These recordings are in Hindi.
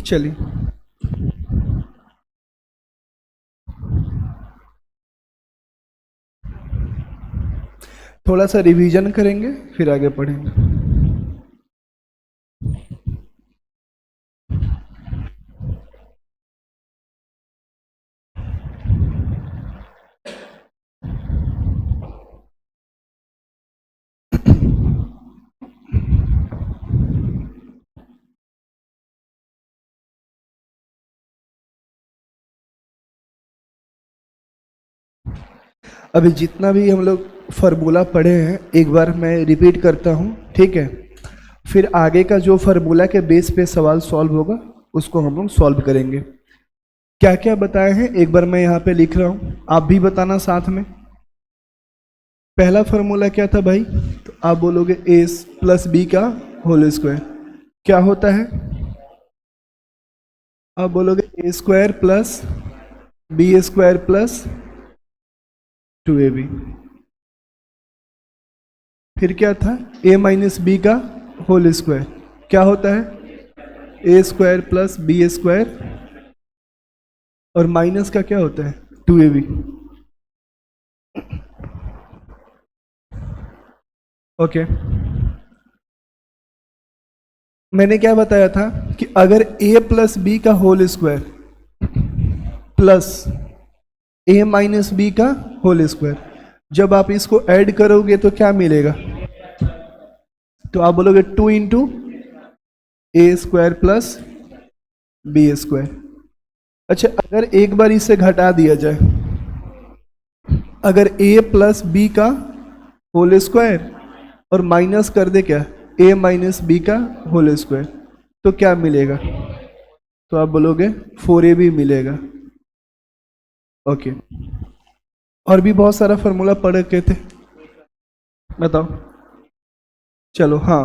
चलिए थोड़ा सा रिवीजन करेंगे फिर आगे पढ़ेंगे। अभी जितना भी हम लोग फार्मूला पढ़े हैं एक बार मैं रिपीट करता हूँ, ठीक है? फिर आगे का जो फार्मूला के बेस पे सवाल सॉल्व होगा उसको हम लोग सॉल्व करेंगे। क्या क्या बताए हैं एक बार मैं यहाँ पे लिख रहा हूँ, आप भी बताना साथ में। पहला फार्मूला क्या था भाई? तो आप बोलोगे a प्लस बी का होल स्क्वायर क्या होता है? आप बोलोगे a square plus B square plus 2ab। फिर क्या था? a माइनस बी का होल स्क्वायर क्या होता है? a square plus B square और माइनस का क्या होता है? 2ab। ओके मैंने क्या बताया था कि अगर a प्लस बी का whole square plus a minus B का होल स्क्वायर, जब आप इसको ऐड करोगे तो क्या मिलेगा? तो आप बोलोगे 2 इंटू ए स्क्वायर प्लस बी स्क्वायर। अच्छा अगर एक बार इसे घटा दिया जाए, अगर a प्लस बी का होल स्क्वायर और माइनस कर दे क्या a माइनस बी का होल स्क्वायर, तो क्या मिलेगा? तो आप बोलोगे 4ab मिलेगा। ओके और भी बहुत सारा फार्मूला पढ़ के थे, बताओ। चलो हाँ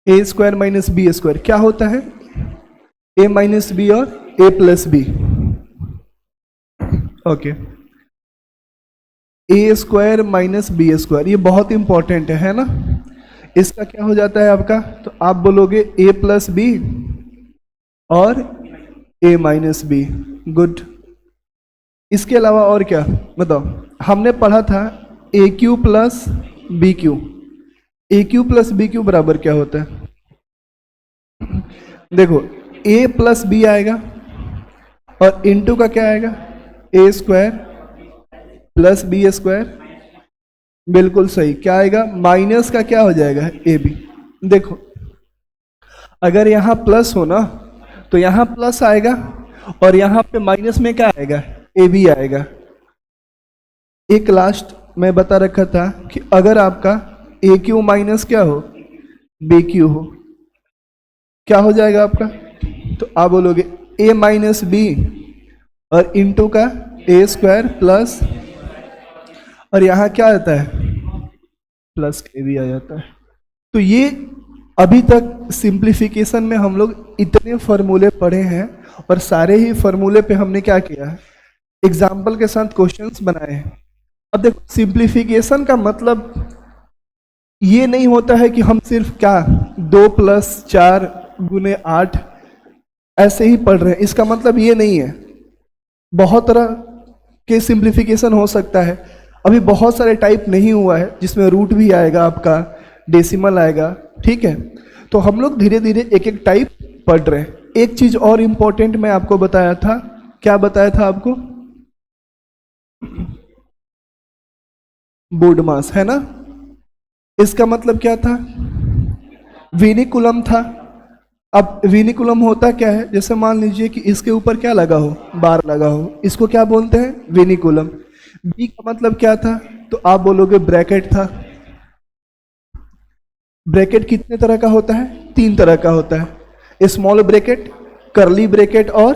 ए स्क्वायर माइनस बी स्क्वायर क्या होता है? ए माइनस बी और ए प्लस बी। ओके ए स्क्वायर माइनस बी स्क्वायर ये बहुत इंपॉर्टेंट है ना? इसका क्या हो जाता है आपका? तो आप बोलोगे ए प्लस बी और ए माइनस बी। गुड। इसके अलावा और क्या बताओ? हमने पढ़ा था a cube plus B Q. A cube plus B Q बराबर क्या होता है? देखो ए प्लस बी आएगा और इनटू का क्या आएगा? A square plus B square. बिल्कुल सही। क्या आएगा? माइनस का क्या हो जाएगा? A B. देखो अगर यहाँ प्लस हो ना तो यहाँ प्लस आएगा और यहाँ पे माइनस में क्या आएगा? ए बी आएगा। एक लास्ट मैं बता रखा था कि अगर आपका ए क्यू माइनस क्या हो? बी क्यू हो, क्या हो जाएगा आपका? तो आप बोलोगे ए माइनस बी और इनटू का ए स्क्वायर प्लस और यहाँ क्या आता है? प्लस के भी आ जाता है। तो ये अभी तक सिंप्लीफिकेशन में हम लोग इतने फार्मूले पढ़े हैं और सारे ही फार्मूले पे हमने क्या किया है? एग्जाम्पल के साथ क्वेश्चंस बनाए हैं। अब देखो सिंप्लीफिकेशन का मतलब ये नहीं होता है कि हम सिर्फ क्या 2 प्लस 4 गुने 8 ऐसे ही पढ़ रहे हैं, इसका मतलब ये नहीं है। बहुत तरह के सिंप्लीफिकेशन हो सकता है। अभी बहुत सारे टाइप नहीं हुआ है जिसमें रूट भी आएगा, आपका डेसिमल आएगा, ठीक है? तो हम लोग धीरे धीरे एक एक टाइप पढ़ रहे हैं। एक चीज और इंपॉर्टेंट मैं आपको बताया था, क्या बताया था आपको? बोर्ड मास है ना? इसका मतलब क्या था? विनिकुलम था। अब विनिकुलम होता क्या है? जैसे मान लीजिए कि इसके ऊपर क्या लगा हो? बार लगा हो, इसको क्या बोलते हैं? विनिकुलम। बी का मतलब क्या था? तो आप बोलोगे ब्रैकेट था। ब्रैकेट कितने तरह का होता है? 3 तरह का होता है, स्मॉल ब्रैकेट, कर्ली ब्रैकेट और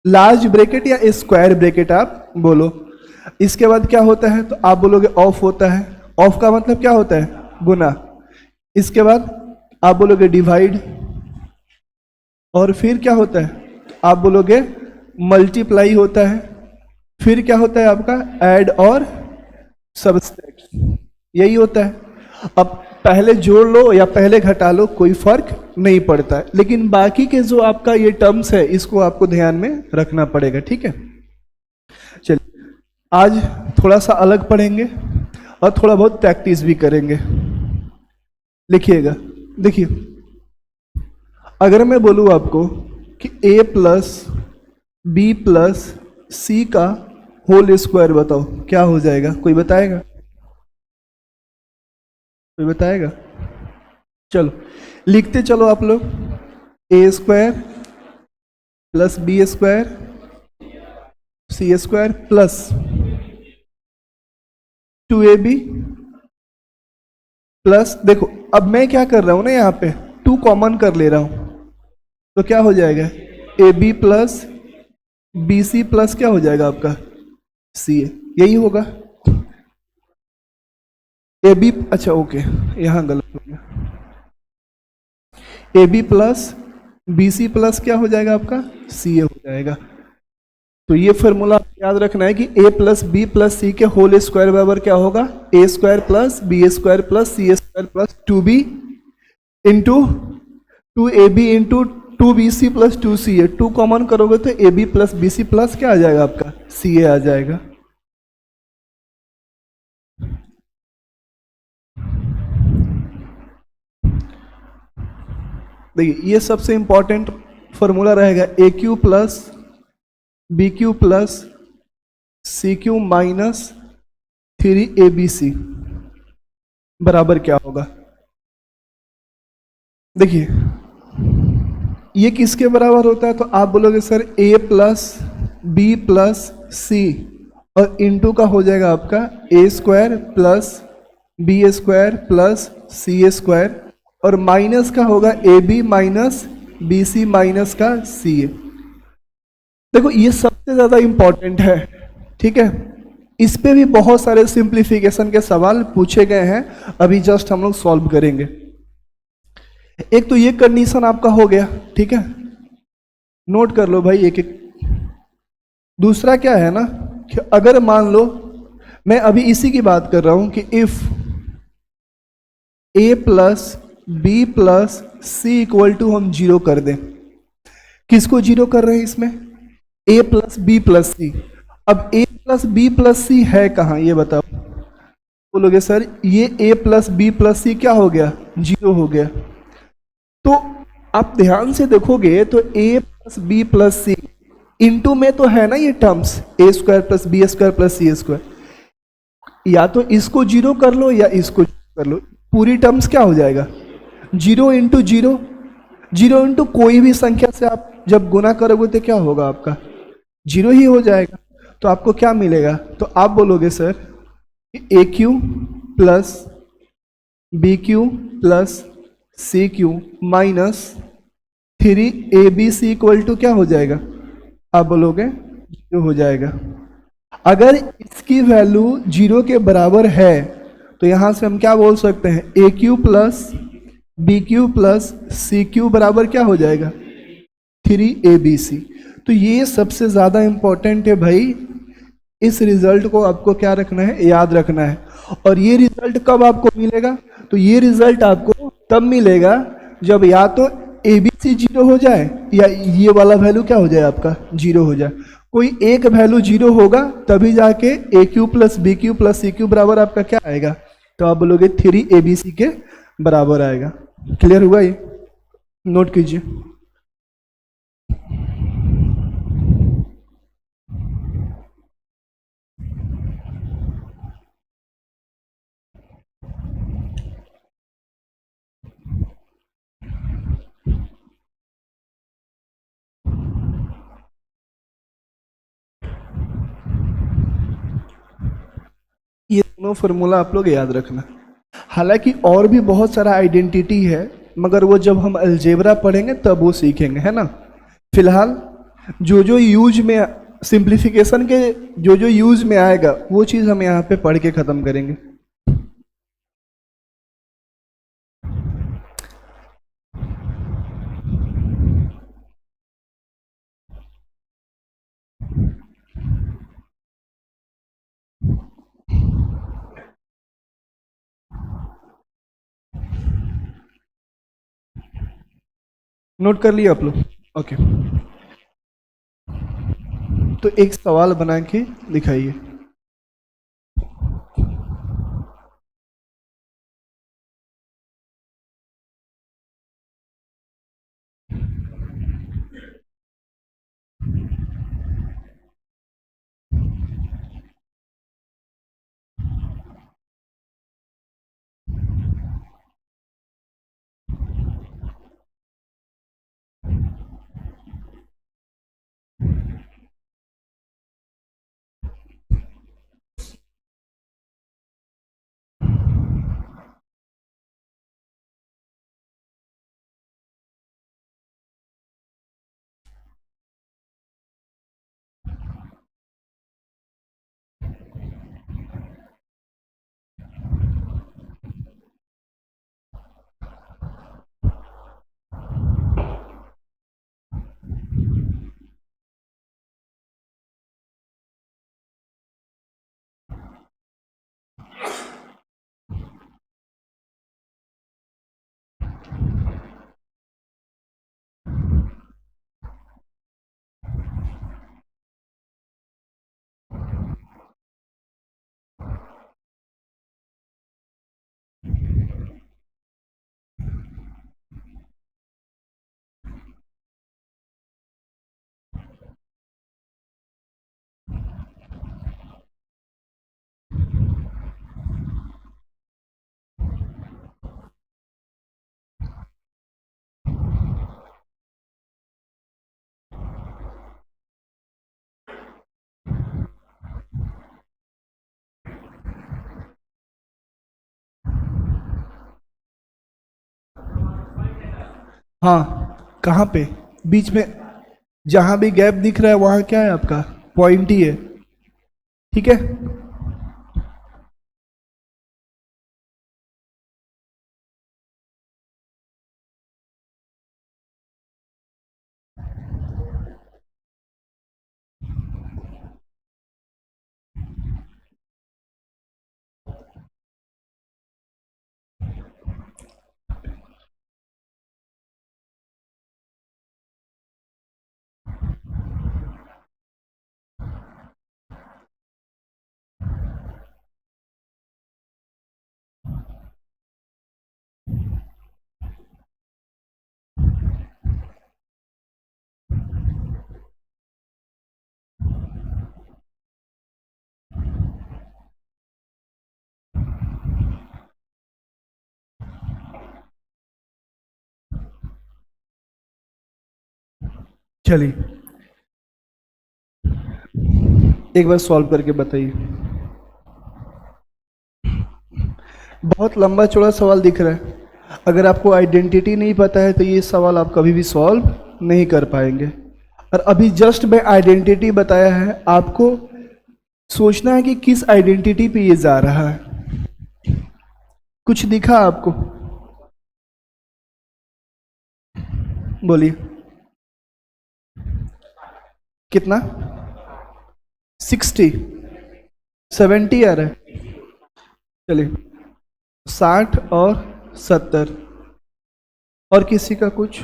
लार्ज ब्रैकेट या स्क्वायर ब्रैकेट आप बोलो। इसके बाद क्या होता है? तो आप बोलोगे ऑफ होता है। ऑफ का मतलब क्या होता है? गुना। इसके बाद आप बोलोगे डिवाइड और फिर क्या होता है? आप बोलोगे मल्टीप्लाई होता है। फिर क्या होता है आपका? ऐड और सब्सट्रैक्ट। यही होता है। अब पहले जोड़ लो या पहले घटा लो कोई फर्क नहीं पड़ता है, लेकिन बाकी के जो आपका ये टर्म्स है इसको आपको ध्यान में रखना पड़ेगा, ठीक है। चलिए आज थोड़ा सा अलग पढ़ेंगे और थोड़ा बहुत प्रैक्टिस भी करेंगे। लिखिएगा, देखिए अगर मैं बोलूँ आपको कि a plus B plus C का होल स्क्वायर बताओ क्या हो जाएगा, कोई बताएगा? कोई बताएगा? चलो लिखते चलो आप लोग, ए स्क्वायर प्लस बी स्क्वायर सी स्क्वायर प्लस 2ab प्लस, देखो अब मैं क्या कर रहा हूं ना, यहाँ पे 2 कॉमन कर ले रहा हूं, तो क्या हो जाएगा A B plus B C plus क्या हो जाएगा आपका सी ए, यही होगा। ए बी, अच्छा ओके यहाँ गलत हो गया, A B plus B C plus क्या हो जाएगा आपका सी ए हो जाएगा। तो ये फॉर्मूला याद रखना है कि A plus B plus C के होल स्क्वायर बराबर क्या होगा, A square plus B square plus C square plus 2b into 2ab into 2bc plus 2ca, 2 common करोगे तो ab plus B C plus क्या आ जाएगा आपका सी ए आ जाएगा। देखिए ये सबसे इंपॉर्टेंट फॉर्मूला रहेगा, A cube plus B cube plus C cube minus 3abc बराबर क्या होगा। देखिए ये किसके बराबर होता है, तो आप बोलोगे sir a plus B plus सी और इंटू का हो जाएगा आपका ए square plus B square plus सी स्क्वायर और माइनस का होगा A B minus B C minus का सी ए। देखो ये सबसे ज्यादा इंपॉर्टेंट है, ठीक है। इस पे भी बहुत सारे सिंप्लीफिकेशन के सवाल पूछे गए हैं, अभी जस्ट हम लोग सॉल्व करेंगे। एक तो ये कंडीशन आपका हो गया, ठीक है, नोट कर लो भाई एक एक। दूसरा क्या है ना कि अगर मान लो, मैं अभी इसी की बात कर रहा हूं कि if a plus B plus C equal to हम जीरो कर दें, किसको जीरो कर रहे हैं इसमें, a plus B plus C. अब a plus B plus C है कहाँ ये बताओ, बोलोगे सर ये a plus B plus C क्या हो गया जीरो हो गया। तो आप ध्यान से देखोगे तो a plus B plus C into में तो है ना ये terms A square plus B square plus C square, या तो इसको जीरो कर लो या इसको कर लो, पूरी टर्म्स क्या हो जाएगा zero into zero, zero into कोई भी संख्या से आप जब गुना करोगे तो क्या होगा आपका जीरो ही हो जाएगा। तो आपको क्या मिलेगा, तो आप बोलोगे sir A cube plus B cube plus C cube minus 3abc equal to क्या हो जाएगा, आप बोलोगे जीरो हो जाएगा। अगर इसकी वैल्यू जीरो के बराबर है तो यहां से हम क्या बोल सकते हैं, A cube plus B cube plus C cube बराबर क्या हो जाएगा 3abc। तो ये सबसे ज्यादा इंपॉर्टेंट है भाई, इस रिजल्ट को आपको क्या रखना है, याद रखना है। और ये रिजल्ट कब आपको मिलेगा, तो ये रिजल्ट आपको तब मिलेगा जब या तो ए बी सी जीरो हो जाए या ये वाला वैल्यू क्या हो जाए आपका जीरो हो जाए, कोई एक वैल्यू जीरो होगा तभी जाके A cube plus B cube plus C cube बराबर आपका क्या आएगा, तो आप बोलोगे 3abc के बराबर आएगा। क्लियर हुआ ये, नोट कीजिए। ये दोनों फॉर्मूला आप लोग याद रखना। हालांकि और भी बहुत सारा आइडेंटिटी है, मगर वो जब हम अलजेब्रा पढ़ेंगे तब वो सीखेंगे, है ना। फिलहाल जो जो यूज में सिंप्लीफिकेशन के जो जो यूज में आएगा वो चीज़ हम यहाँ पे पढ़ के ख़त्म करेंगे। नोट कर लिया आप लोग? ओके, तो एक सवाल बना के दिखाइए। हाँ, कहाँ पे? बीच में जहाँ भी गैप दिख रहा है वहाँ क्या है आपका? पॉइंट ही है, ठीक है। चलिए एक बार सॉल्व करके बताइए। बहुत लंबा चौड़ा सवाल दिख रहा है। अगर आपको आइडेंटिटी नहीं पता है तो ये सवाल आप कभी भी सॉल्व नहीं कर पाएंगे। और अभी जस्ट मैं आइडेंटिटी बताया है, आपको सोचना है कि किस आइडेंटिटी पे ये जा रहा है। कुछ दिखा आपको? बोलिए कितना? 60 70 आ रहा है। चलिए 60 और 70, और किसी का कुछ?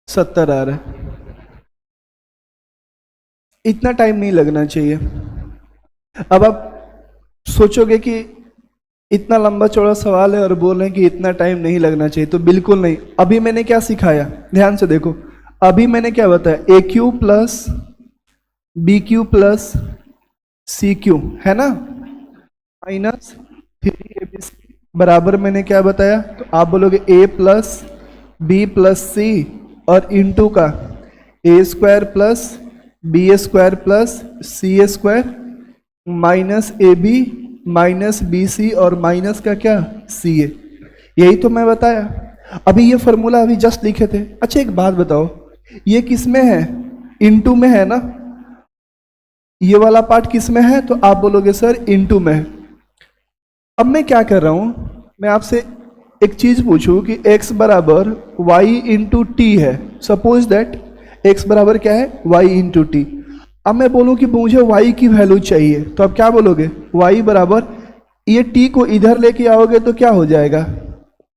70 आ रहा है। इतना टाइम नहीं लगना चाहिए। अब आप सोचोगे कि इतना लंबा चौड़ा सवाल है और बोल रहे हैं कि इतना टाइम नहीं लगना चाहिए, तो बिल्कुल नहीं। अभी मैंने क्या सिखाया, ध्यान से देखो। अभी मैंने क्या बताया? ए cube plus B cube plus सी क्यू, है ना, माइनस 3abc बराबर मैंने क्या बताया? तो आप बोलोगे ए प्लस बी प्लस सी और इंटू का A square plus B square plus C square minus A B minus B C और माइनस का क्या? सी ए। यही तो मैं बताया। अभी ये फॉर्मूला अभी जस्ट लिखे थे। अच्छा एक बात बताओ, ये किस में है? इनटू में है ना? ये वाला पार्ट किस में है? तो आप बोलोगे सर इनटू में है। अब मैं क्या कर रहा हूं, मैं आपसे एक चीज पूछूं कि x बराबर y इंटू टी है। सपोज दैट x बराबर क्या है? y into T. अब मैं बोलूं कि मुझे y की वैल्यू चाहिए, तो आप क्या बोलोगे? y बराबर ये t को इधर लेके आओगे तो क्या हो जाएगा,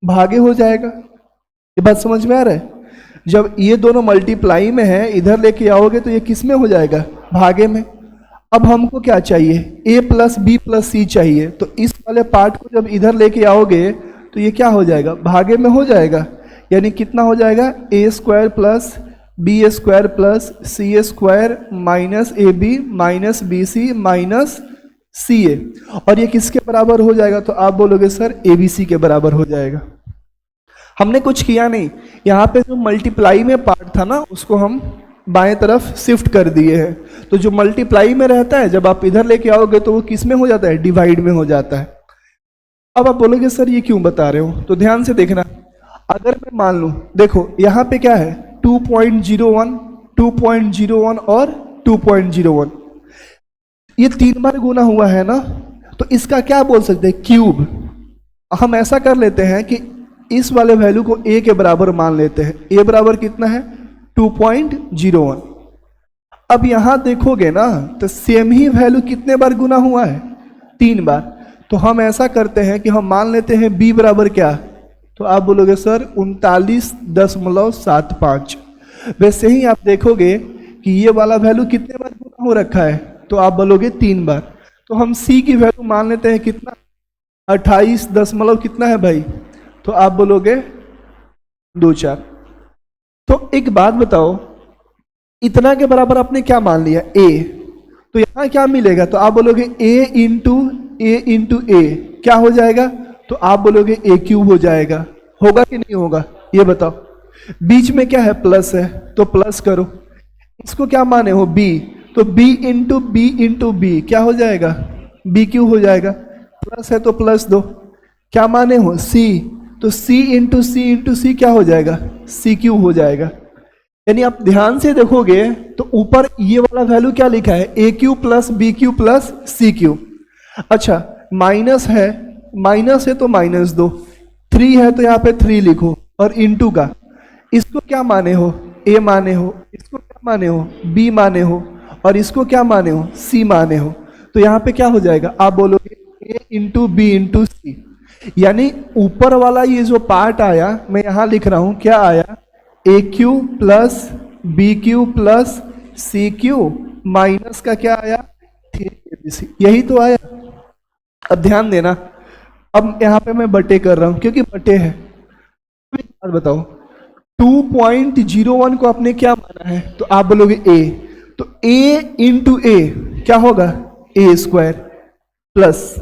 भागे हो जाएगा। ये बात समझ में आ रहा है? जब ये दोनों मल्टीप्लाई में है, इधर लेके आओगे तो ये किस में हो जाएगा, भागे में। अब हमको क्या चाहिए, a प्लस बी प्लस सी चाहिए। तो इस वाले पार्ट को जब इधर लेके आओगे तो ये क्या हो जाएगा, भागे में हो जाएगा। यानी कितना हो जाएगा, a square plus B square plus C square minus A B minus B C minus C A. और ये किसके बराबर हो जाएगा, तो आप बोलोगे सर ए बी सी के बराबर हो जाएगा। हमने कुछ किया नहीं, यहाँ पे जो मल्टीप्लाई में पार्ट था ना उसको हम बाएं तरफ शिफ्ट कर दिए हैं। तो जो मल्टीप्लाई में रहता है जब आप इधर लेके आओगे तो वो किस में हो जाता है, डिवाइड में हो जाता है। अब आप बोलोगे सर ये क्यों बता रहे हो, तो ध्यान से देखना। अगर मैं मान लूँ, देखो यहाँ पे क्या है 2.01, 2.01 और 2.01, ये 3 बार गुना हुआ है ना, तो इसका क्या बोल सकते हैं, क्यूब। हम ऐसा कर लेते हैं कि इस वाले वैल्यू को a के बराबर मान लेते हैं। a बराबर कितना है, 2.01। अब यहां देखोगे ना तो सेम ही वैल्यू कितने बार गुना हुआ है, 3 बार। तो हम ऐसा करते हैं कि हम मान लेते हैं b बराबर क्या, तो आप बोलोगे सर 39.75। वैसे ही आप देखोगे कि ये वाला वैल्यू कितने बार गुना हो रखा है, तो आप बोलोगे 3 बार। तो हम c की वैल्यू मान लेते हैं कितना, 28 दशमलव कितना है भाई, तो आप बोलोगे 24। तो एक बात बताओ, इतना के बराबर आपने क्या मान लिया, a, तो यहां क्या मिलेगा, तो आप बोलोगे a इंटू ए क्या हो जाएगा, तो आप बोलोगे a क्यूब हो जाएगा। होगा कि नहीं होगा, ये बताओ। बीच में क्या है, प्लस है, तो प्लस करो। इसको क्या माने हो, b, तो b इंटू बी क्या हो जाएगा, b क्यूब हो जाएगा। प्लस है तो प्लस दो। क्या माने हो, c, तो c इंटू सी क्या हो जाएगा, c क्यूब हो जाएगा। यानी आप ध्यान से देखोगे तो ऊपर ये वाला वैल्यू क्या लिखा है, a cube plus B cube plus C cube. अच्छा माइनस है तो माइनस दो, 3 है तो यहाँ पे 3 लिखो, और इंटू का इसको क्या माने हो, a माने हो, इसको क्या माने हो, b माने हो, और इसको क्या माने हो, c माने हो। तो यहाँ पे क्या हो जाएगा, आप बोलोगे a इंटू बी इंटू सी। यानी ऊपर वाला ये जो पार्ट आया, मैं यहां लिख रहा हूं क्या आया, A cube plus B cube plus C cube minus का क्या आया, 3abc, यही तो आया। अब ध्यान देना, अब यहां पे मैं बटे कर रहा हूं क्योंकि बटे है। एक बात बताओ, 2.01 को आपने क्या माना है, तो आप बोलोगे a, तो a इंटू ए क्या होगा, a स्क्वायर प्लस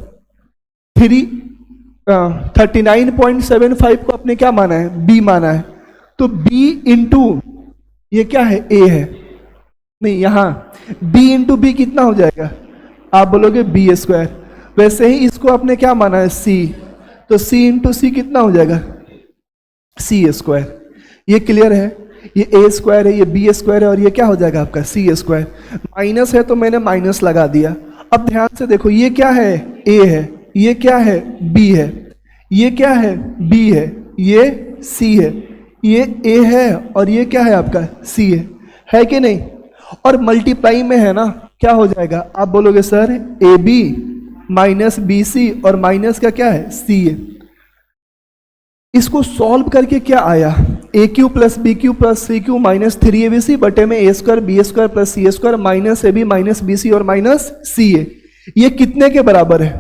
39.75 को आपने क्या माना है, b माना है, तो b इंटू ये क्या है, a है, नहीं यहां b इंटू बी कितना हो जाएगा, आप बोलोगे b स्क्वायर। वैसे ही इसको आपने क्या माना है, c, तो c इंटू सी कितना हो जाएगा, c स्क्वायर। ये क्लियर है, ये a स्क्वायर है, ये b स्क्वायर है, और ये क्या हो जाएगा आपका c स्क्वायर। माइनस है तो मैंने माइनस लगा दिया। अब ध्यान से देखो, ये क्या है, a है, ये क्या है, b है, ये क्या है, b है, ये c है, ये a है, और ये क्या है आपका c है कि नहीं। और मल्टीप्लाई में है ना, क्या हो जाएगा, आप बोलोगे sir A B minus B C, और माइनस का क्या है, c है। इसको सॉल्व करके क्या आया, A cube plus B cube plus C cube minus 3abc बटे में a square B square plus C square minus A B minus B C और माइनस सी ए। ये कितने के बराबर है,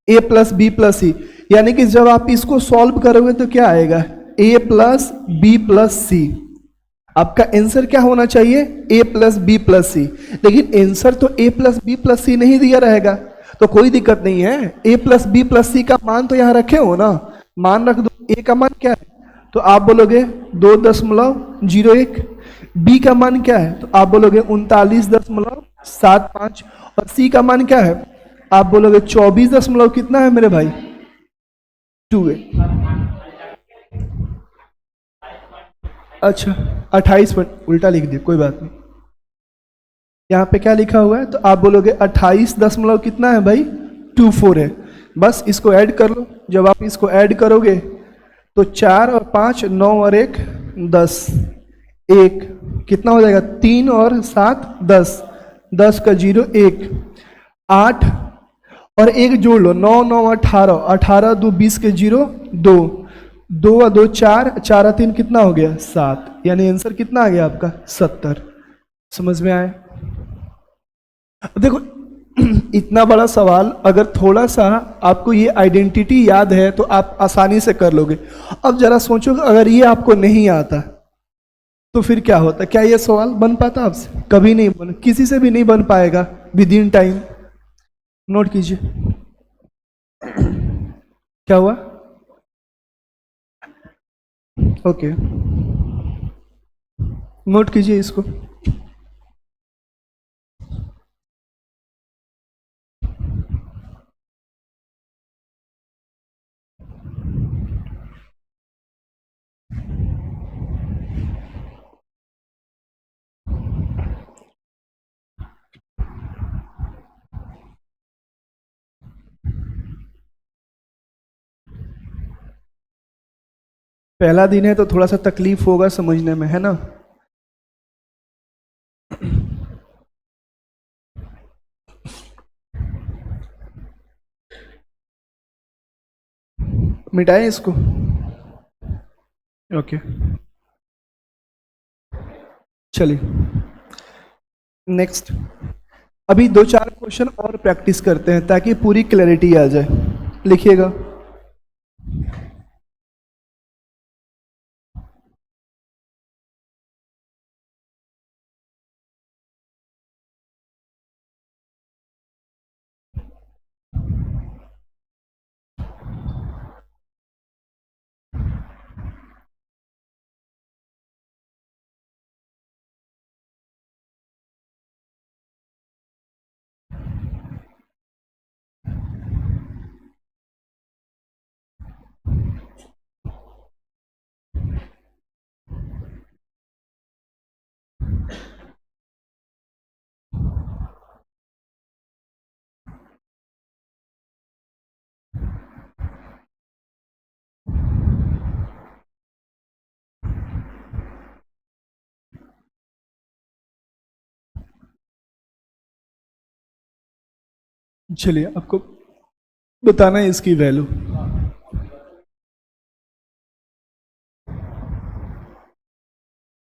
a प्लस बी प्लस सी। यानी कि जब आप इसको सॉल्व करोगे तो क्या आएगा, a प्लस बी प्लस सी। आपका आंसर क्या होना चाहिए, a प्लस बी प्लस सी। लेकिन आंसर तो a प्लस बी प्लस सी नहीं दिया रहेगा, तो कोई दिक्कत नहीं है। a plus B plus C का मान तो यहाँ रखे हो ना, मान रख दो। a का मान क्या है, तो आप बोलोगे 2.01। b का मान क्या है, तो आप बोलोगे 39.75। और c का मान क्या है, आप बोलोगे 24 कितना है मेरे भाई, 2 है। अच्छा 28 उल्टा लिख दिया, कोई बात नहीं। यहाँ पे क्या लिखा हुआ है, तो आप बोलोगे 28 कितना है भाई, 24 है। बस इसको ऐड कर लो। जब आप इसको ऐड करोगे तो 4 और 5 9 और 1 10, 1 कितना हो जाएगा, 3 और 7 10, 10 का 0 1 8, और एक जोड़ लो, 9 9 18, 18 2 20 के 0, 2 2 और 2 4, 4 और 3 कितना हो गया 7, यानी आंसर कितना आ गया आपका 70। समझ में आया? देखो इतना बड़ा सवाल अगर थोड़ा सा आपको ये आइडेंटिटी याद है तो आप आसानी से कर लोगे। अब जरा सोचो अगर ये आपको नहीं आता तो फिर क्या होता? क्या ये सवाल बन पाता आपसे? कभी नहीं बन, किसी से भी नहीं बन पाएगा विद इन टाइम। नोट कीजिए क्या हुआ। ओके नोट कीजिए इसको। पहला दिन है तो थोड़ा सा तकलीफ होगा समझने में, है ना? मिटाएं इसको। ओके चलिए नेक्स्ट। अभी 2 4 क्वेश्चन और प्रैक्टिस करते हैं ताकि पूरी क्लैरिटी आ जाए। लिखिएगा। चलिए आपको बताना है इसकी वैल्यू।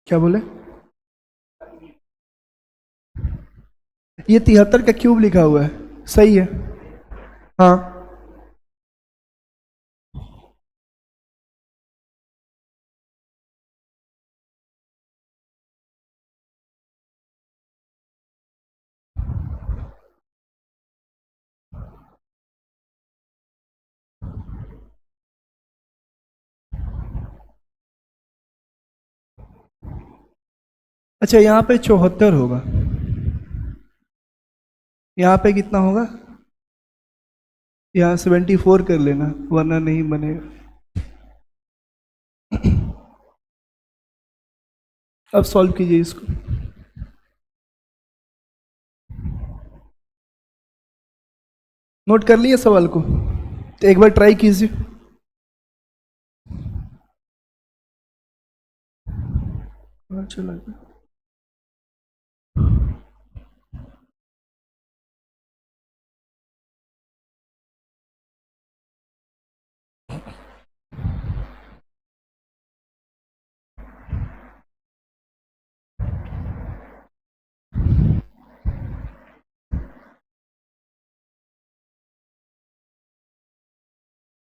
क्या बोले? ये 73 का क्यूब लिखा हुआ है, सही है। हाँ अच्छा, यहाँ पे 74 होगा, यहाँ पे कितना होगा? यहाँ 74 कर लेना वरना नहीं बनेगा। अब सॉल्व कीजिए इसको। नोट कर लिए सवाल को? तो एक बार ट्राई कीजिए। चला गया।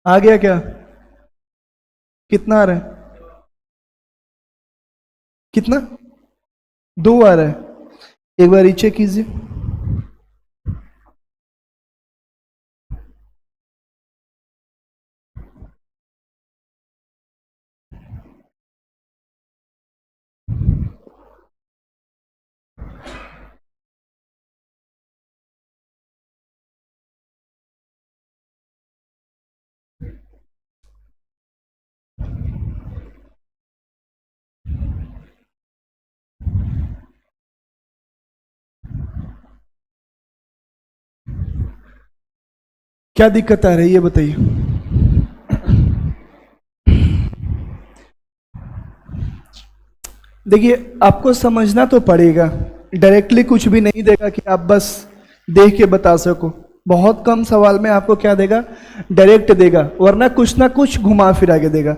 आ गया क्या? कितना आ रहा है? कितना? 2 आ रहा है। एक बार रीचेक कीजिए। क्या दिक्कत आ रही है ये बताइए। देखिए आपको समझना तो पड़ेगा, डायरेक्टली कुछ भी नहीं देगा कि आप बस देख के बता सको। बहुत कम सवाल में आपको क्या देगा, डायरेक्ट देगा, वरना कुछ ना कुछ घुमा फिरा के देगा।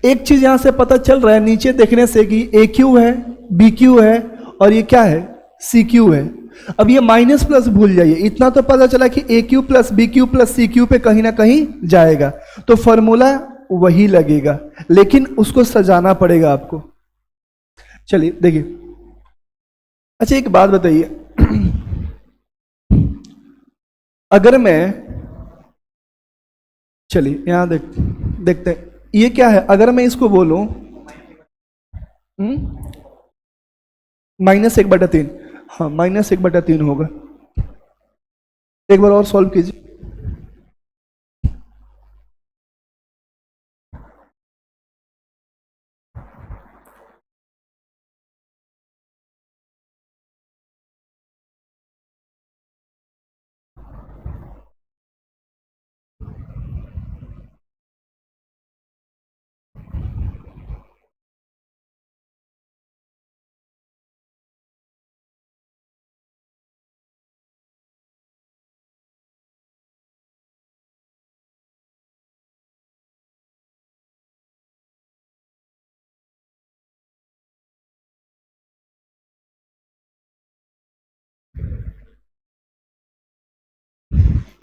एक चीज यहां से पता चल रहा है नीचे देखने से कि ए क्यू है, बी क्यू है और ये क्या है, सी क्यू है। अब ये माइनस प्लस भूल जाइए, इतना तो पता चला कि ए cube plus B cube plus सी क्यू पे कहीं ना कहीं जाएगा, तो फॉर्मूला वही लगेगा, लेकिन उसको सजाना पड़ेगा आपको। चलिए देखिए, अच्छा एक बात बताइए, अगर मैं, चलिए यहां देखते हैं ये क्या है। अगर मैं इसको बोलूं -1/3, हाँ -1/3 होगा। एक बार और सॉल्व कीजिए।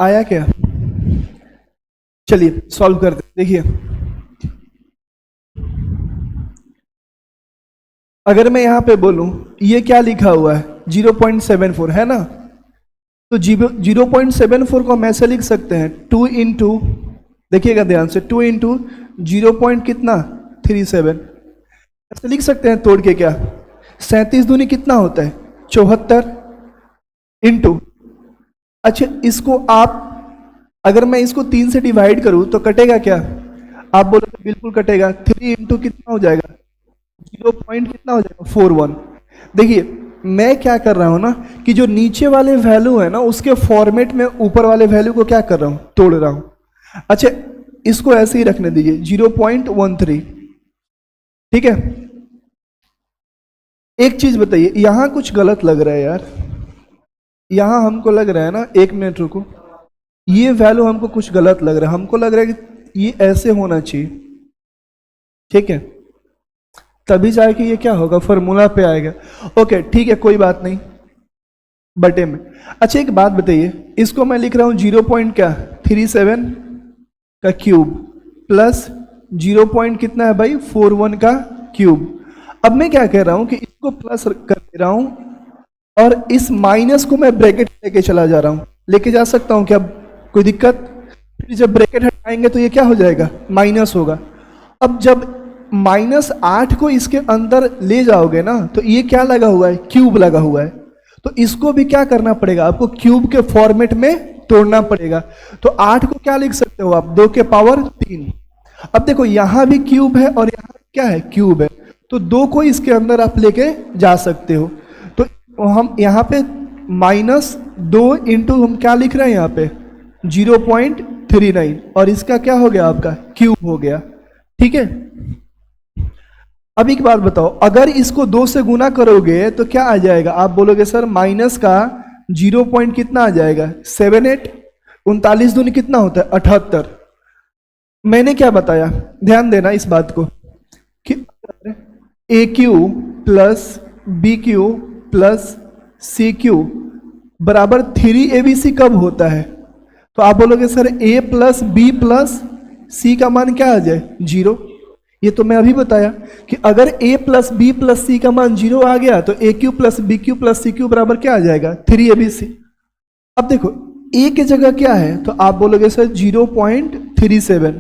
आया क्या? चलिए सॉल्व करते हैं। देखिए, अगर मैं यहां पे बोलूं ये क्या लिखा हुआ है, 0.74 है ना, तो 0.74 को हम ऐसे लिख सकते हैं 2 इंटू, देखिएगा ध्यान से, 2 इंटू 0 कितना 37, ऐसे लिख सकते हैं तोड़ के। क्या 37 दूनी कितना होता है 74 इंटू, अच्छा इसको आप, अगर मैं इसको 3 से डिवाइड करूं तो कटेगा क्या, आप बोलोगे बिल्कुल कटेगा। 3 इंटू कितना हो जाएगा, 0 कितना हो जाएगा 41। देखिए मैं क्या कर रहा हूं ना कि जो नीचे वाले वैल्यू है ना उसके फॉर्मेट में ऊपर वाले वैल्यू को क्या कर रहा हूं, तोड़ रहा हूं। अच्छा इसको ऐसे ही रखने दीजिए 0.13, ठीक है। एक चीज बताइए, यहां कुछ गलत लग रहा है यार, यहां हमको लग रहा है ना, 1 मिनट रुको, ये वैल्यू हमको कुछ गलत लग रहा है, हमको लग रहा है कि ये ऐसे होना चाहिए, ठीक है, तभी जाके ये क्या होगा, फॉर्मूला पे आएगा। ओके ठीक है, कोई बात नहीं, बटे में। अच्छा एक बात बताइए, इसको मैं लिख रहा हूं 0.37 का क्यूब प्लस 0 कितना है भाई 41 का क्यूब। अब मैं क्या कह रहा हूं कि इसको प्लस कर दे रहा हूं और इस माइनस को मैं ब्रैकेट लेके चला जा रहा हूं, लेके जा सकता हूं क्या, कोई दिक्कत? फिर जब ब्रैकेट हटाएंगे तो ये क्या हो जाएगा, माइनस होगा। अब जब -8 को इसके अंदर ले जाओगे ना तो ये क्या लगा हुआ है, क्यूब लगा हुआ है, तो इसको भी क्या करना पड़ेगा आपको, क्यूब के फॉर्मेट में तोड़ना पड़ेगा। तो 8 को क्या लिख सकते हो आप, 2 के पावर 3। अब देखो यहां भी क्यूब है और यहां क्या है, क्यूब है, तो 2 को इसके अंदर आप लेके जा सकते हो। तो हम यहाँ पे -2 इंटू हम क्या लिख रहे हैं यहाँ पे 0.39 और इसका क्या हो गया आपका, क्यूब हो गया, ठीक है। अब एक बात बताओ, अगर इसको 2 से गुना करोगे तो क्या आ जाएगा, आप बोलोगे सर माइनस का 0 कितना आ जाएगा 78, 39 दूनी कितना होता है 78। मैंने क्या बताया, ध्यान देना इस बात को कि ए cube plus B cube plus सी क्यू बराबर 3abc कब होता है, तो आप बोलोगे sir a plus B plus C का मान क्या आ जाए 0। ये तो मैं अभी बताया कि अगर a plus B plus C का मान 0 आ गया तो ए cube plus B cube plus सी क्यू बराबर क्या आ जाएगा 3abc। अब देखो a के जगह क्या है तो आप बोलोगे सर 0.37,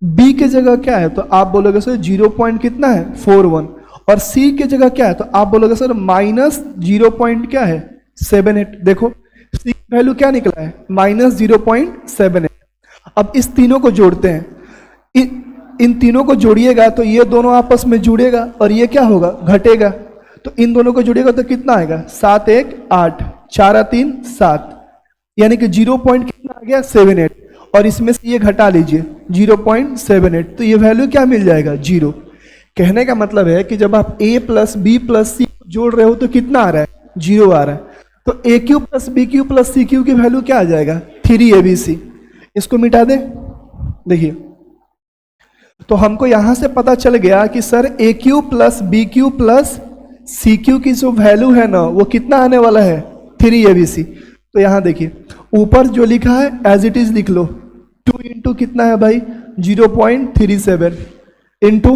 b के जगह क्या है तो आप बोलोगे सर 0 कितना है 41 और c के जगह क्या है तो आप बोलोगे सर -0 क्या है 78। देखो c की वैल्यू क्या निकला है -0.78। अब इस तीनों को जोड़ते हैं, इन तीनों को जोड़िएगा तो ये दोनों आपस में जुड़ेगा और ये क्या होगा घटेगा, तो इन दोनों को जोड़िएगा तो कितना आएगा 7 1 8 4 3 7, यानी कि 0 कितना आ गया 78 और इसमें से ये घटा लीजिए 0.78, तो ये वैल्यू क्या मिल जाएगा 0। कहने का मतलब है कि जब आप a प्लस बी प्लस सी जोड़ रहे हो तो कितना आ रहा है 0 आ रहा है। तो ए cube plus B cube plus सी क्यू की वैल्यू क्या आ जाएगा, 3abc। इसको मिटा दें। देखिए, तो हमको यहां से पता चल गया कि सर ए cube plus B cube plus सी क्यू की जो वैल्यू है ना वो कितना आने वाला है, 3abc। तो यहां देखिए ऊपर जो लिखा है एज इट इज लिख लो, 2 इंटू कितना है भाई 0.37 इंटू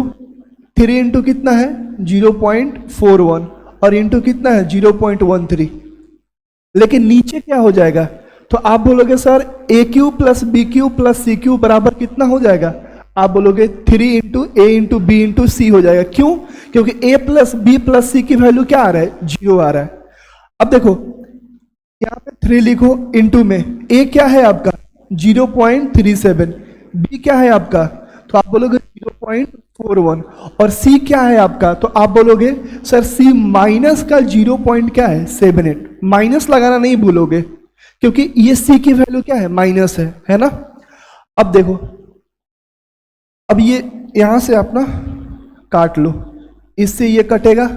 3 इंटू कितना है 0.41 और इंटू कितना है 0.13। लेकिन नीचे क्या हो जाएगा, तो आप बोलोगे सर ए cube plus B cube plus सी क्यू बराबर कितना हो जाएगा, आप बोलोगे 3 into a into b into c हो जाएगा। क्यों, क्योंकि a plus B plus c की वैल्यू क्या आ रहा है, 0 आ रहा है। अब देखो यहां पे 3 लिखो इंटू में, ए क्या है आपका 0.37, बी क्या है आपका, तो आप बोलोगे 0.41 और सी क्या है आपका, तो आप बोलोगे सर सी माइनस का 0. क्या है 78। माइनस लगाना नहीं भूलोगे क्योंकि ये सी की वैल्यू क्या है माइनस है ना। अब देखो, अब ये यहां से आप ना काट लो, इससे ये कटेगा,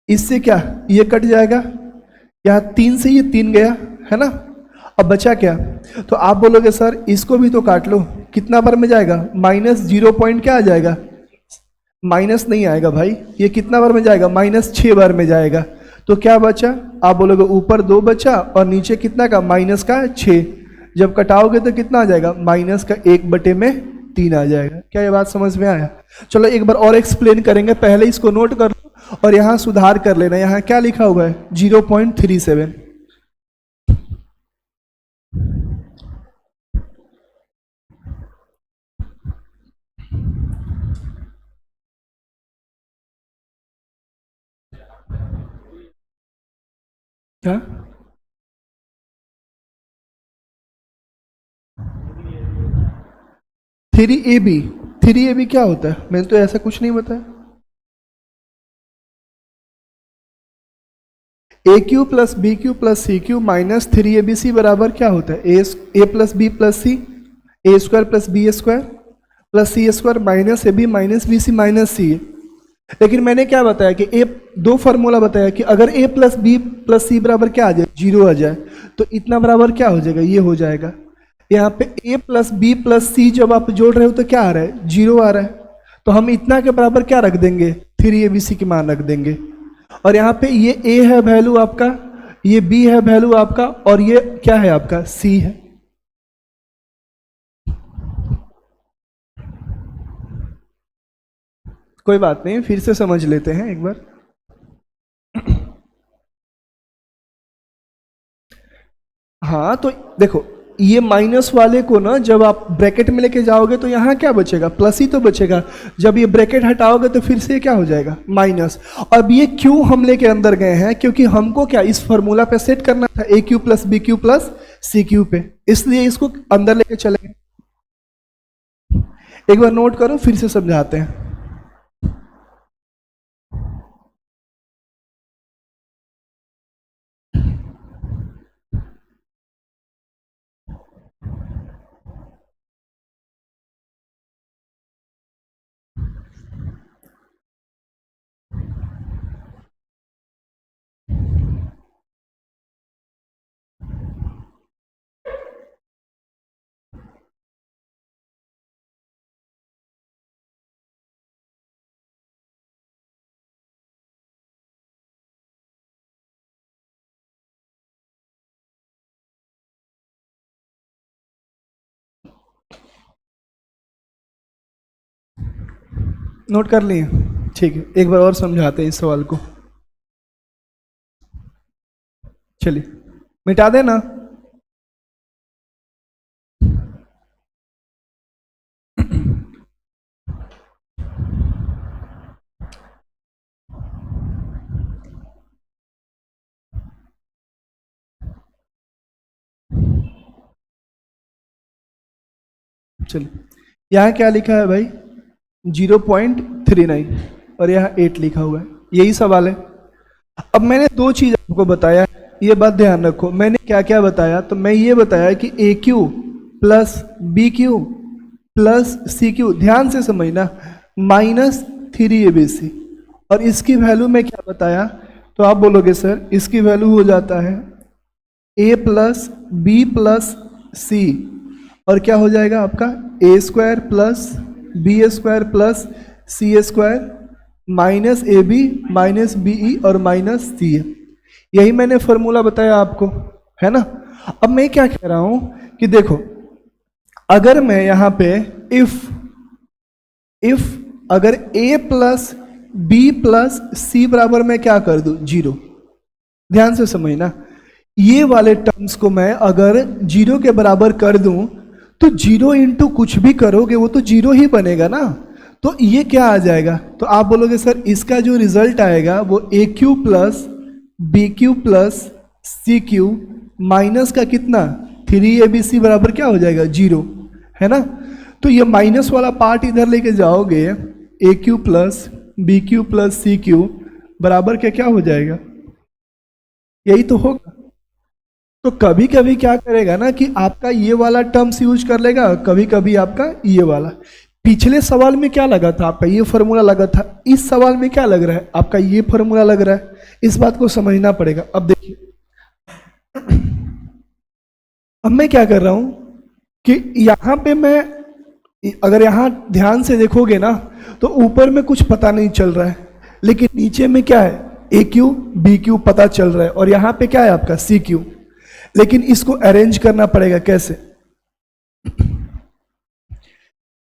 इससे क्या ये कट जाएगा, यहां 3 से ये 3 गया है ना। अब बचा क्या, तो आप बोलोगे सर इसको भी तो काट लो, कितना बार में जाएगा माइनस 0. क्या आ जाएगा, माइनस नहीं आएगा भाई, ये कितना बार में जाएगा -6 बार में जाएगा। तो क्या बचा, आप बोलोगे ऊपर 2 बचा और नीचे कितना का माइनस का 6। जब कटाओगे तो कितना आ जाएगा माइनस का 1/3 आ जाएगा। क्या ये बात समझ में आया। चलो एक बार और एक्सप्लेन करेंगे, पहले इसको नोट कर लो और यहां सुधार कर लेना। यहां क्या लिखा हुआ है 0.37। क्या 3ab क्या होता है, मैंने तो ऐसा कुछ नहीं बताया। ए cube plus B cube plus सी क्यू माइनस 3abc बराबर क्या होता है, a plus B plus c, a square plus B square plus C square minus A B minus B C minus c. लेकिन मैंने क्या बताया कि ए, 2 फार्मूला बताया कि अगर ए प्लस बी प्लस सी बराबर क्या आ जाए 0 आ जाए, तो इतना बराबर क्या हो जाएगा, ये हो जाएगा। यहाँ पे ए प्लस बी प्लस सी जब आप जोड़ रहे हो तो क्या आ रहा है 0 आ रहा है, तो हम इतना के बराबर क्या रख देंगे 3abc की मान रख देंगे। और यहाँ पे ये ए है वैल्यू आपका, ये बी है वैल्यू आपका और ये क्या है आपका सी है। कोई बात नहीं, फिर से समझ लेते हैं एक बार। हाँ तो देखो ये माइनस वाले को ना जब आप ब्रैकेट में लेके जाओगे तो यहाँ क्या बचेगा, प्लस ही तो बचेगा। जब ये ब्रैकेट हटाओगे तो फिर से क्या हो जाएगा माइनस। अब ये क्यों हम लेके अंदर गए हैं, क्योंकि हमको क्या इस फॉर्मूला पे सेट करना था a cube plus B cube plus C cube पे, इसलिए इसको अंदर लेके चले गए। एक बार नोट करो फिर से समझाते हैं। नोट कर लिए, ठीक है एक बार और समझाते हैं इस सवाल को। चलिए मिटा देना। चलिए यहाँ क्या लिखा है भाई 0.39 और यहाँ 8 लिखा हुआ है, यही सवाल है। अब मैंने 2 चीज आपको बताया, ये बात ध्यान रखो। मैंने क्या क्या बताया, तो मैं ये बताया कि ए cube plus B cube plus सी क्यू, ध्यान से समझना, -3abc। और इसकी वैल्यू में क्या बताया, तो आप बोलोगे सर इसकी वैल्यू हो जाता है a प्लस बी प्लस सी, और क्या हो जाएगा आपका ए square plus B square plus C square minus A B minus b e और माइनस सी ए। यही मैंने फॉर्मूला बताया आपको, है ना। अब मैं क्या कह रहा हूं कि देखो, अगर मैं यहां पे इफ अगर a प्लस बी प्लस सी बराबर मैं क्या कर दूं, जीरो। ध्यान से समझना, ये वाले टर्म्स को मैं अगर जीरो के बराबर कर दूं तो जीरो इंटू कुछ भी करोगे वो तो जीरो ही बनेगा ना। तो ये क्या आ जाएगा, तो आप बोलोगे सर इसका जो रिजल्ट आएगा वो a cube plus B cube plus C cube minus का कितना 3abc बराबर क्या हो जाएगा, जीरो, है ना। तो ये माइनस वाला पार्ट इधर लेके जाओगे, a cube plus B cube plus C cube बराबर क्या हो जाएगा, यही तो होगा। तो कभी कभी क्या करेगा ना कि आपका ये वाला टर्म्स यूज कर लेगा, कभी कभी आपका ये वाला। पिछले सवाल में क्या लगा था, आपका ये फॉर्मूला लगा था, इस सवाल में क्या लग रहा है, आपका ये फॉर्मूला लग रहा है। इस बात को समझना पड़ेगा। अब देखिए, अब मैं क्या कर रहा हूं कि यहां पे मैं, अगर यहां ध्यान से देखोगे ना तो ऊपर में कुछ पता नहीं चल रहा है, लेकिन नीचे में क्या है, ए क्यू बी क्यू पता चल रहा है, और यहां पे क्या है आपका सी क्यू। लेकिन इसको अरेंज करना पड़ेगा कैसे,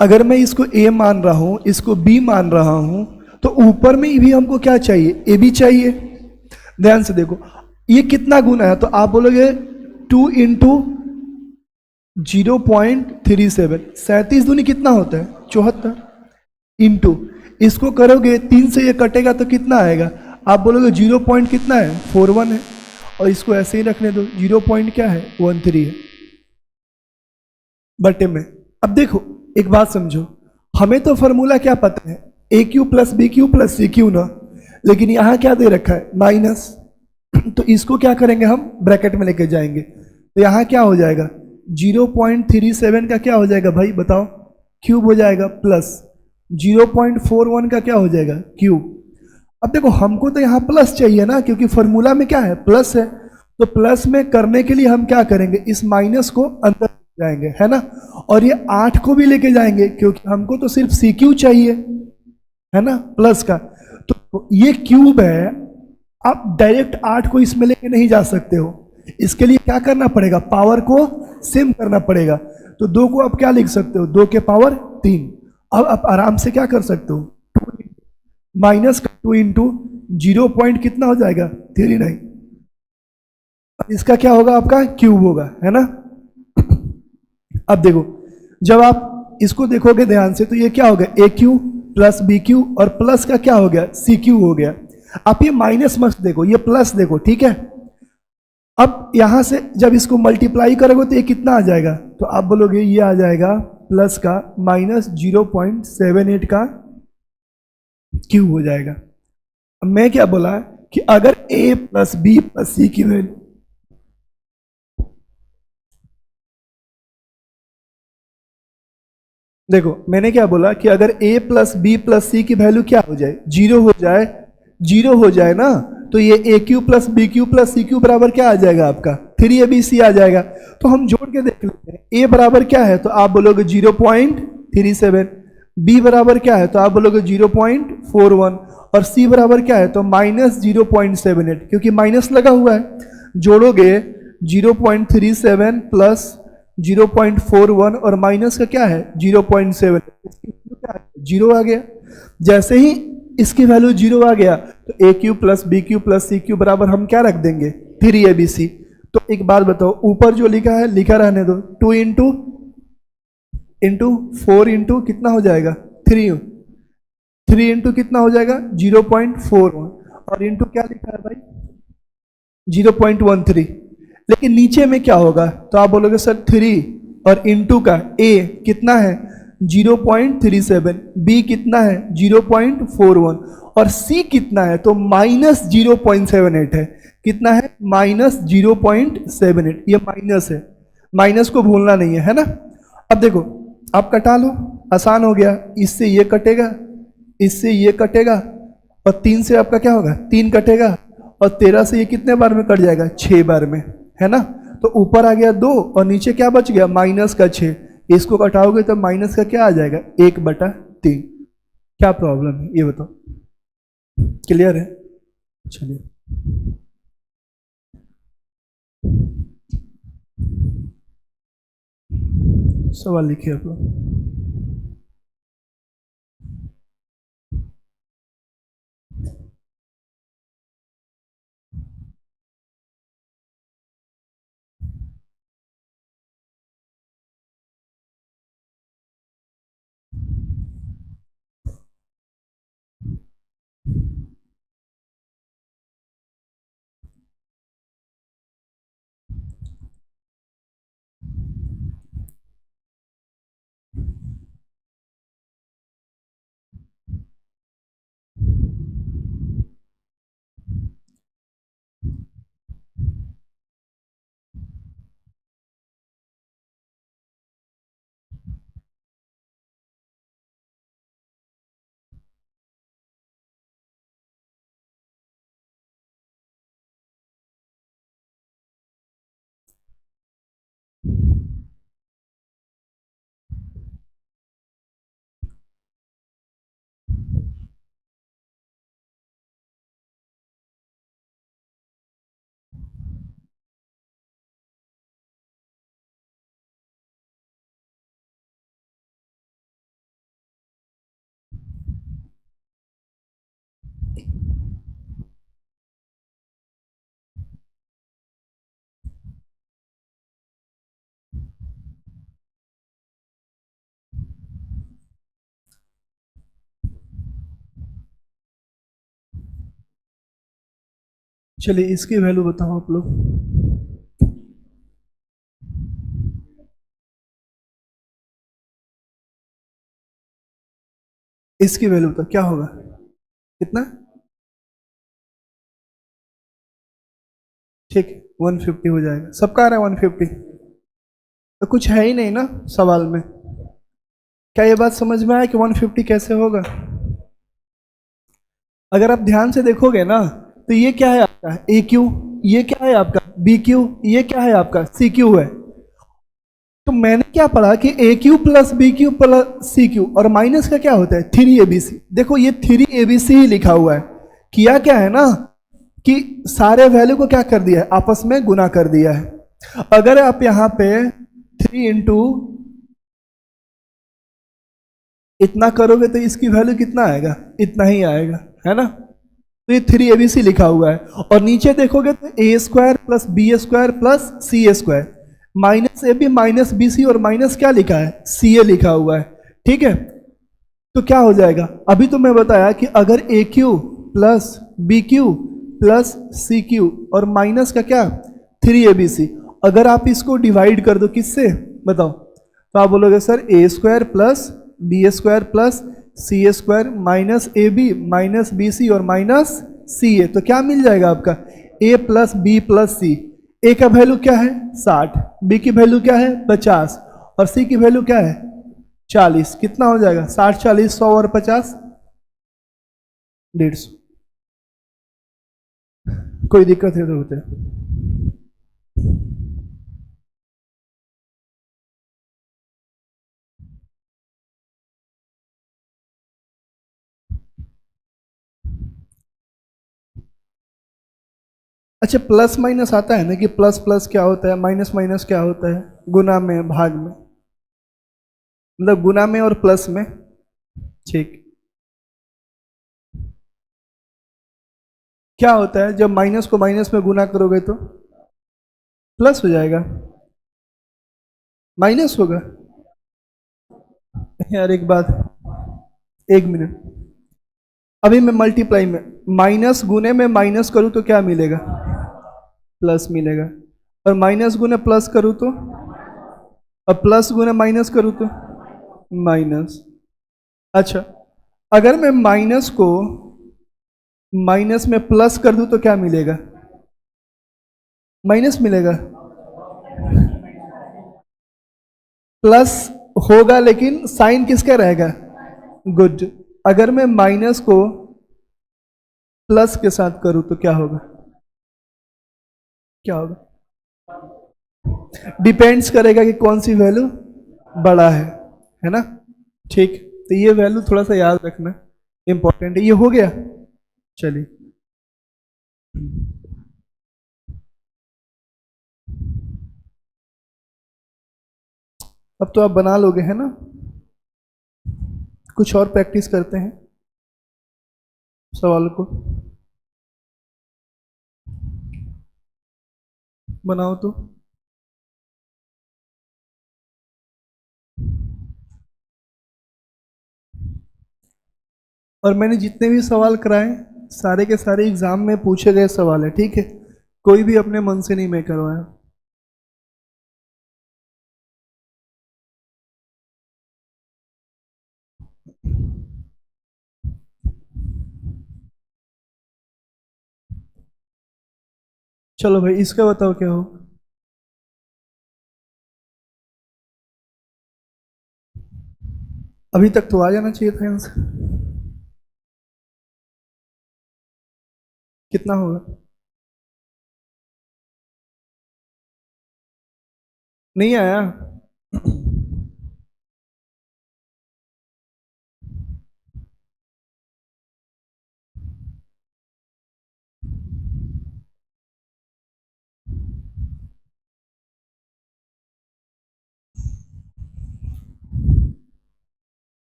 अगर मैं इसको ए मान रहा हूं, इसको बी मान रहा हूं, तो ऊपर में भी हमको क्या चाहिए, ए बी चाहिए। ध्यान से देखो, ये कितना गुना है, तो आप बोलोगे 2 इंटू 0.37, 37 दूनी कितना होता है 74, इंटू इसको करोगे 3 से ये कटेगा तो कितना आएगा, आप बोलोगे 0 पॉइंट कितना है 41 है, और इसको ऐसे ही रखने दो, 0 पॉइंट क्या है 13 है बटे में। अब देखो एक बात समझो, हमें तो फॉर्मूला क्या पता है, a cube plus B cube plus C cube ना, लेकिन यहां क्या दे रखा है माइनस, तो इसको क्या करेंगे हम ब्रैकेट में लेके जाएंगे, तो यहां क्या हो जाएगा 0.37 का क्या हो जाएगा भाई बताओ, क्यूब हो जाएगा, प्लस 0.41 का क्या हो जाएगा क्यूब। अब देखो हमको तो यहाँ प्लस चाहिए ना, क्योंकि फॉर्मूला में क्या है प्लस है, तो प्लस में करने के लिए हम क्या करेंगे, इस माइनस को अंदर जाएंगे, है ना, और ये 8 को भी लेके जाएंगे, क्योंकि हमको तो सिर्फ सी क्यू चाहिए, है ना, प्लस का। तो ये क्यूब है, आप डायरेक्ट 8 को इसमें लेके नहीं जा सकते हो, इसके लिए क्या करना पड़ेगा, पावर को सेम करना पड़ेगा। तो 2 को आप क्या लिख सकते हो, 2 के पावर 3। अब आप आराम से क्या कर सकते हो, माइनस का 2 इंटू 0 पॉइंट कितना हो जाएगा 39, इसका क्या होगा आपका क्यूब होगा, है ना। अब देखो जब आप इसको देखोगे ध्यान से, तो ये क्या हो गया ए क्यू प्लस बी क्यू, और प्लस का क्या हो गया सी क्यू हो गया। आप ये माइनस मत देखो, ये प्लस देखो, ठीक है। अब यहां से जब इसको मल्टीप्लाई करोगे तो ये कितना आ जाएगा, तो आप बोलोगे ये आ जाएगा प्लस का माइनस 0.78 का क्यूब हो जाएगा। अब मैं क्या बोला कि अगर a plus B plus c की वैल्यू, देखो मैंने क्या बोला कि अगर a plus B plus c की वैल्यू क्या हो जाए, जीरो हो जाए, जीरो हो जाए ना, तो ये a cube plus B cube plus C cube बराबर क्या आ जाएगा आपका 3abc आ जाएगा। तो हम जोड़ के देख लेते हैं, a बराबर क्या है, तो आप बोलोगे 0.37, b बराबर क्या है, तो आप बोलोगे 0.41, और c बराबर क्या है, तो माइनस 0.78, क्योंकि माइनस लगा हुआ है। जोड़ोगे 0.37 प्लस 0.41 और माइनस का क्या है 0.7, जीरो आ गया। जैसे ही इसकी वैल्यू जीरो आ गया तो ए cube plus B cube plus सी क्यू बराबर हम क्या रख देंगे 3abc। तो एक बात बताओ, ऊपर जो लिखा है लिखा रहने दो, 2 इंटू 4 इंटू कितना हो जाएगा 3 इंटू कितना हो जाएगा 0.41, और इंटू क्या लिखा है भाई 0.13। लेकिन नीचे में क्या होगा, तो आप बोलोगे सर 3 और इंटू का a कितना है 0.37, b कितना है 0.41, और c कितना है तो माइनस 0.78 है। कितना है माइनस 0.78, ये माइनस है, माइनस को भूलना नहीं है, है ना। अब देखो आप कटा लो, आसान हो गया, इससे ये कटेगा, इससे ये कटेगा, और 3 से आपका क्या होगा 3 कटेगा, और 13 से ये कितने बार में कट जाएगा, 6 बार में, है ना। तो ऊपर आ गया 2 और नीचे क्या बच गया, माइनस का 6। इसको घटाओगे तो माइनस का क्या आ जाएगा, 1/3। क्या प्रॉब्लम है ये बताओ, क्लियर है। चलिए सवाल लिखिए आप लोग। चलिए इसकी वैल्यू बताओ आप लोग। इसकी वैल्यू बताओ क्या होगा, कितना, ठीक है 150 हो जाएगा। सबका आ रहा है 150, तो कुछ है ही नहीं ना सवाल में। क्या ये बात समझ में आया कि 150 कैसे होगा। अगर आप ध्यान से देखोगे ना तो ये क्या है आपका ए क्यू, ये क्या है आपका बी क्यू, ये क्या है आपका सी क्यू है। तो मैंने क्या पढ़ा कि ए cube plus B cube plus सी क्यू और माइनस का क्या होता है 3abc। देखो ये 3abc ही लिखा हुआ है। किया क्या है ना कि सारे वैल्यू को क्या कर दिया है, आपस में गुना कर दिया है। अगर आप यहां पे 3 इंटू इतना करोगे तो इसकी वैल्यू कितना आएगा, इतना ही आएगा, है ना। तो ये 3abc लिखा हुआ है। और नीचे देखोगे तो a² plus b² plus c² minus A B minus B C और माइनस क्या लिखा है, सी ए लिखा हुआ है। ठीक है, तो क्या हो जाएगा, अभी तो मैं बताया कि अगर a cube plus B cube plus C cube और माइनस का क्या 3abc, अगर आप इसको डिवाइड कर दो किससे बताओ, तो आप बोलोगे sir a² plus b² plus c² minus A B minus B C और माइनस सी ए। तो क्या मिल जाएगा आपका a plus B plus c. ए का वैल्यू क्या है 60, बी की वैल्यू क्या है 50 और सी की वैल्यू क्या है 40। कितना हो जाएगा 60 40 100 और 50 150। कोई दिक्कत है तो होते अच्छा, प्लस माइनस आता है ना कि प्लस प्लस क्या होता है, माइनस माइनस क्या होता है, गुना में भाग में, मतलब गुना में और प्लस में। ठीक, क्या होता है जब माइनस को माइनस में गुना करोगे तो प्लस हो जाएगा, माइनस होगा। यार एक बात, एक मिनट, अभी मैं मल्टीप्लाई में माइनस गुने में माइनस करूं तो क्या मिलेगा, प्लस मिलेगा। और माइनस गुने प्लस करूं तो, और प्लस गुने माइनस करूं तो माइनस। अच्छा, अगर मैं माइनस को माइनस में प्लस कर दूं तो क्या मिलेगा, माइनस मिलेगा। प्लस होगा लेकिन साइन किसका रहेगा, गुड। अगर मैं माइनस को प्लस के साथ करूं तो क्या होगा, क्या होगा? डिपेंड्स करेगा कि कौन सी वैल्यू बड़ा है ना? ठीक, तो ये वैल्यू थोड़ा सा याद रखना इंपॉर्टेंट है। ये हो गया, चलिए। अब तो आप बना लोगे है ना? कुछ और प्रैक्टिस करते हैं सवाल को, बनाओ तो। और मैंने जितने भी सवाल कराए सारे के सारे एग्जाम में पूछे गए सवाल है, ठीक है? कोई भी अपने मन से नहीं मैं करवाया। चलो भाई, इसका बताओ क्या हो? अभी तक तो आ जाना चाहिए था आंसर। कितना होगा? नहीं आया?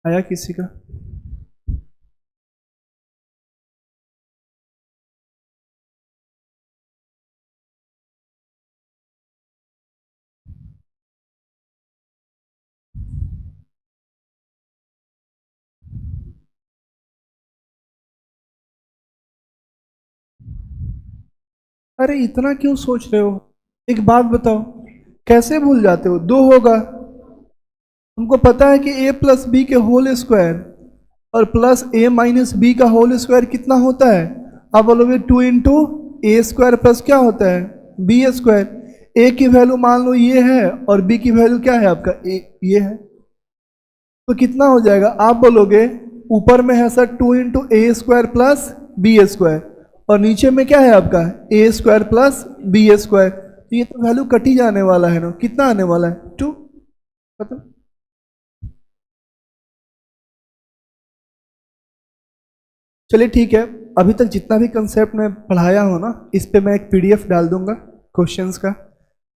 आया किसी का? अरे इतना क्यों सोच रहे हो? एक बात बताओ, कैसे भूल जाते हो? दो होगा, हमको पता है कि ए प्लस बी के होल स्क्वायर और प्लस ए माइनस बी का होल स्क्वायर कितना होता है? आप बोलोगे 2 × ए स्क्वायर प्लस क्या होता है? B square. ए की वैल्यू मान लो ये है और बी की वैल्यू क्या है आपका? ए, ये है। तो कितना हो जाएगा? आप बोलोगे ऊपर में है सर 2 × ए स्क्वायर प्लस बी स्क्वायर और नीचे में क्या है आपका? ए स्क्वायर प्लस बी स्क्वायर। तो ये तो वैल्यू कट ही जाने वाला है ना? कितना आने वाला है? 2। खत्म। चलिए ठीक है, अभी तक जितना भी कंसेप्ट मैं पढ़ाया हूँ ना, इस पे मैं एक पीडीएफ डाल दूंगा क्वेश्चंस का,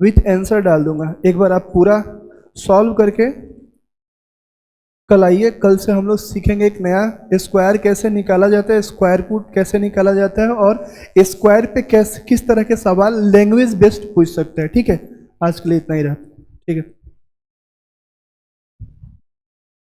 विथ आंसर डाल दूंगा। एक बार आप पूरा सॉल्व करके कल आइए। कल से हम लोग सीखेंगे एक नया स्क्वायर कैसे निकाला जाता है, स्क्वायर रूट कैसे निकाला जाता है, और स्क्वायर पे कैसे किस तरह के सवाल लैंग्वेज बेस्ड पूछ सकते हैं। ठीक है, आज के लिए इतना ही रहा। ठीक है।